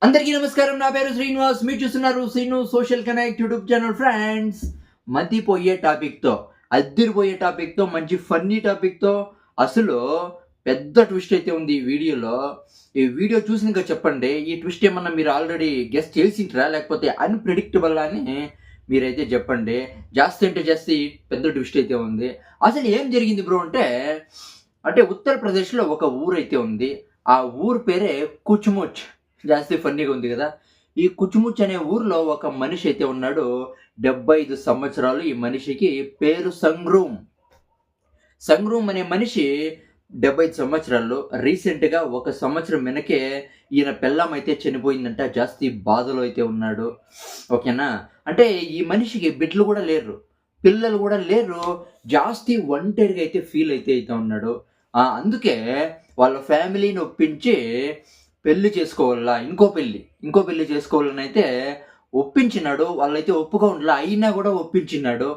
అందరికీ నమస్కారం. నా పేరు శ్రీనివాస్. మీరు చూస్తున్నారు Srinu social connect YouTube channel. Friends, మతిపోయే టాపిక్తో, అద్దిరిపోయే టాపిక్తో, మంచి ఫన్నీ టాపిక్తో, అసలు పెద్ద ట్విస్ట్ అయితే ఉంది ఈ వీడియోలో. ఈ వీడియో చూసినాక చెప్పండి, ఈ ట్విస్ట్ ఏమన్నా మీరు ఆల్రెడీ గెస్ చేసింటారా, లేకపోతే అన్ప్రెడిక్టబుల్ అని మీరైతే చెప్పండి. జాస్తి అంటే జాస్తి పెద్ద ట్విస్ట్ అయితే ఉంది. అసలు ఏం జరిగింది బ్రో అంటే ఉత్తరప్రదేశ్లో ఒక ఊరు అయితే ఉంది. ఆ ఊరు పేరే కుచ్ముచ్. జాస్తి ఫన్నీగా ఉంది కదా. ఈ కుచుముచ్ అనే ఊర్లో ఒక మనిషి అయితే ఉన్నాడు. 75 సంవత్సరాలు. ఈ మనిషికి పేరు సంగ్రూమ్. సంగ్రూమ్ అనే మనిషి 75 సంవత్సరాలు. రీసెంట్గా 1 సంవత్సరం వెనకే ఈయన పెళ్ళాం అయితే చనిపోయిందంట. జాస్తి బాధలో అయితే ఉన్నాడు. ఓకేనా. అంటే ఈ మనిషికి బిడ్డలు కూడా లేరు, పిల్లలు కూడా లేరు. జాస్తి ఒంటరిగా అయితే ఫీల్ అయితే ఉన్నాడు. అందుకే వాళ్ళ ఫ్యామిలీని ఒప్పించి పెళ్లి చేసుకోవాలా, ఇంకో పెళ్లి చేసుకోవాలని అయితే ఒప్పించినాడు. వాళ్ళైతే ఒప్పుకోండి, అయినా కూడా ఒప్పించినాడు.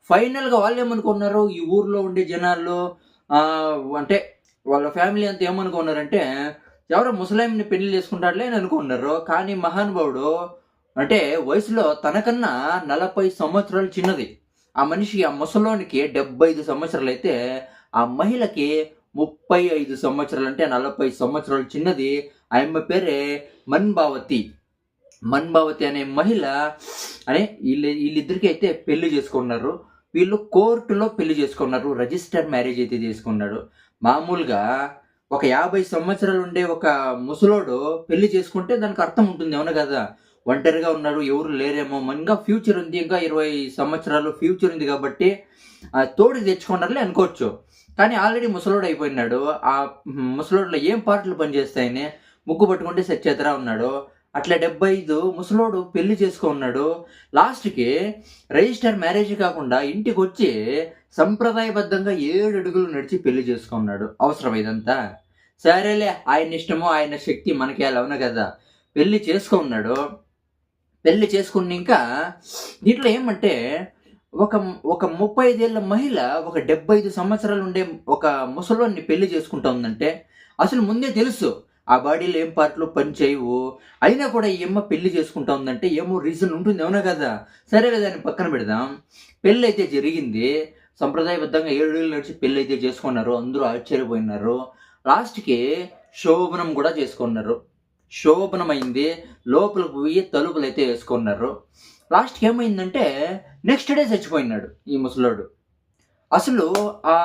ఫైనల్గా వాళ్ళు ఏమనుకున్నారు, ఈ ఊర్లో ఉండే జనాలు అంటే వాళ్ళ ఫ్యామిలీ అంతా ఏమనుకున్నారంటే, ఎవరో ముసలాంని పెళ్లి చేసుకుంటాడులే అని అనుకున్నారు. కానీ మహానుభావుడు అంటే వయసులో తనకన్నా 40 సంవత్సరాలు చిన్నది ఆ మనిషికి. ఆ ముసలోనికి 75 సంవత్సరాలు అయితే, ఆ మహిళకి 35 సంవత్సరాలు, అంటే 40 సంవత్సరాలు చిన్నది. ఆమె పేరే మన్బావతి. మన్బావతి అనే మహిళ అనే వీళ్ళిద్దరికి అయితే పెళ్లి చేసుకున్నారు. వీళ్ళు కోర్టులో పెళ్లి చేసుకున్నారు. రిజిస్టర్ మ్యారేజ్ అయితే చేసుకున్నాడు. మామూలుగా ఒక 50 సంవత్సరాలు ఉండే ఒక ముసలోడు పెళ్లి చేసుకుంటే దానికి అర్థం ఉంటుంది, అవునా కదా. ఒంటరిగా ఉన్నాడు, ఎవరు లేరేమో, ఇంకా ఫ్యూచర్ ఉంది, ఇంకా 20 సంవత్సరాలు ఫ్యూచర్ ఉంది కాబట్టి తోడు తెచ్చుకున్నారులే అనుకోవచ్చు. కానీ ఆల్రెడీ ముసలోడు అయిపోయినాడు. ఆ ముసలోడులో ఏం పార్ట్లు పనిచేస్తాయని ముగ్గు పట్టుకుంటే సచ్చేతరా ఉన్నాడు. అట్లా 75 ముసలోడు పెళ్లి చేసుకున్నాడు. లాస్ట్కి రిజిస్టర్ మ్యారేజ్ కాకుండా ఇంటికి వచ్చి సంప్రదాయబద్ధంగా 7 అడుగులు నడిచి పెళ్లి చేసుకున్నాడు. అవసరం ఇదంతా? సరేలే, ఆయన ఇష్టమో ఆయన శక్తి మనకి అవును కదా. పెళ్లి చేసుకున్నాడు. పెళ్లి చేసుకుని ఇంకా దీంట్లో ఏమంటే ఒక ఒక 35 ఏళ్ళ మహిళ ఒక 75 సంవత్సరాలు ఉండే ఒక ముసలోన్ని పెళ్లి చేసుకుంటా ఉందంటే అసలు ముందే తెలుసు ఆ బాడీలో ఏం పార్ట్లు పని చేయవు. అయినా కూడా ఈ అమ్మ పెళ్లి చేసుకుంటా ఉందంటే ఏమో రీజన్ ఉంటుంది, అవునా కదా. సరే దాన్ని పక్కన పెడదాం. పెళ్ళి అయితే జరిగింది. సంప్రదాయబద్ధంగా 7 ఏళ్ళు నడిచి పెళ్ళి అయితే చేసుకున్నారు. అందరూ ఆశ్చర్యపోయినారు. లాస్ట్కి శోభనం కూడా చేసుకున్నారు. శోభనం అయింది. లోపలికి పోయి తలుపులు అయితే వేసుకున్నారు. లాస్ట్కి ఏమైందంటే నెక్స్ట్ డే చచ్చిపోయినాడు ఈ ముసలోడు. అసలు ఆ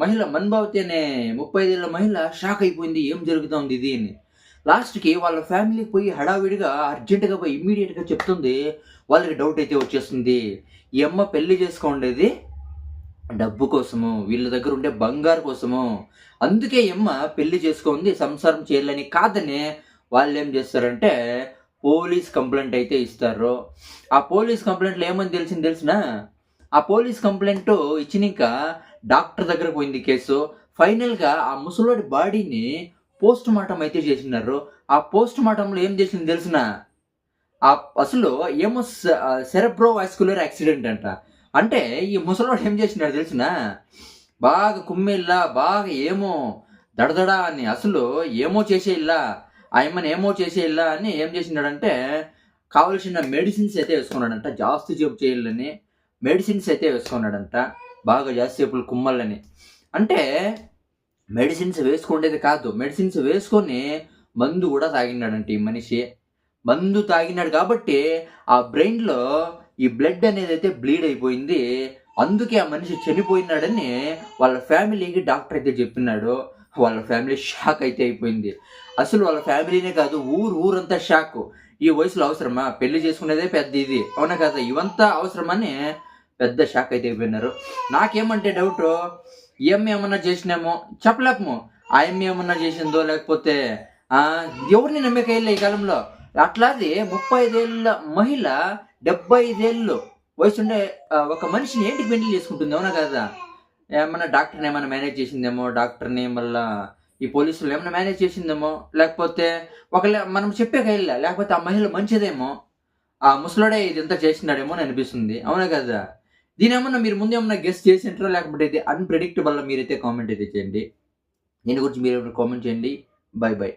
మహిళ మన్బావతి అనే 35 ఏళ్ళ మహిళ షాక్ అయిపోయింది, ఏం జరుగుతుంది ఇది అని. లాస్ట్కి వాళ్ళ ఫ్యామిలీకి పోయి హడావిడిగా అర్జెంటుగా పోయి ఇమ్మీడియట్గా చెప్తుంది. వాళ్ళకి డౌట్ అయితే వచ్చేస్తుంది, ఈ అమ్మ పెళ్లి చేసుకోండేది డబ్బు కోసము, వీళ్ళ దగ్గర ఉండే బంగారు కోసము. అందుకే అమ్మ పెళ్లి చేసుకుంది, సంసారం చేయాలని కాదని వాళ్ళు ఏం చేస్తారంటే పోలీస్ కంప్లైంట్ అయితే ఇస్తారు. ఆ పోలీస్ కంప్లైంట్లో ఏమని తెలిసినా, ఆ పోలీస్ కంప్లైంట్ ఇచ్చినాక డాక్టర్ దగ్గర పోయింది కేసు. ఫైనల్గా ఆ ముసలోడి బాడీని పోస్ట్ మార్టం అయితే చేసినారు. ఆ పోస్ట్ మార్టంలో ఏం చేసింది తెలిసిన, అసలు ఏమో సెరెబ్రో వాస్కులర్ యాక్సిడెంట్ అంట. అంటే ఈ ముసలోడు ఏం చేసినాడు తెలిసిన, బాగా కుమ్మెల్లా, బాగా ఏమో దడదడా అని, అసలు ఏమో చేసేయిల్లా, ఆయమ్మని ఏమో చేసేయిల్లా అని ఏం చేసినాడంటే కావలసిన మెడిసిన్స్ అయితే వేసుకున్నాడంట. జాస్తి జబ్బు చేయాలని మెడిసిన్స్ అయితే వేసుకున్నాడంట, బాగా జాస్తి చెప్పులు కుమ్మలని. అంటే మెడిసిన్స్ వేసుకునేది కాదు, మెడిసిన్స్ వేసుకొని మందు కూడా తాగినాడంట ఈ మనిషి. మందు తాగినాడు కాబట్టి ఆ బ్రెయిన్లో ఈ బ్లడ్ అనేది అయితే బ్లీడ్ అయిపోయింది. అందుకే ఆ మనిషి చనిపోయినాడని వాళ్ళ ఫ్యామిలీకి డాక్టర్ అయితే చెప్పినాడు. వాళ్ళ ఫ్యామిలీ షాక్ అయితే అయిపోయింది. అసలు వాళ్ళ ఫ్యామిలీనే కాదు, ఊరంతా షాక్. ఈ వయసులో అవసరమా, పెళ్లి చేసుకునేదే పెద్ద ఇది, అవునా కదా, ఇవంతా అవసరమని పెద్ద షాక్ అయితే అయిపోయినారు. నాకేమంటే డౌట్, ఈఎం ఏమన్నా చేసినామో చెప్పలేకము. ఆయమ్మ ఏమన్నా చేసిందో, లేకపోతే ఎవరిని నమ్మకయ్యలే ఈ కాలంలో. అట్లాది 35 ఏళ్ళ మహిళ 75 ఏళ్ళు వయసు ఉండే ఒక మనిషిని ఏంటికి పెళ్లి చేసుకుంటుంది, అవునా కదా. ఏమన్నా డాక్టర్ని ఏమైనా మేనేజ్ చేసిందేమో, డాక్టర్ని మళ్ళా ఈ పోలీసులు ఏమైనా మేనేజ్ చేసిందేమో, లేకపోతే మనం చెప్పే కయ్యలే, లేకపోతే ఆ మహిళ మంచిదేమో, ఆ ముసలోడే ఇదంతా చేసినాడేమో అని అనిపిస్తుంది, అవునా కదా. దీని ఏమన్నా మీరు ముందు ఏమన్నా గెస్ట్ చేసింటారో, లేకపోతే అయితే అన్ప్రెడిక్టబుల్ మీరైతే కామెంట్ అయితే చేయండి. దీని గురించి మీరు కామెంట్ చేయండి. By by.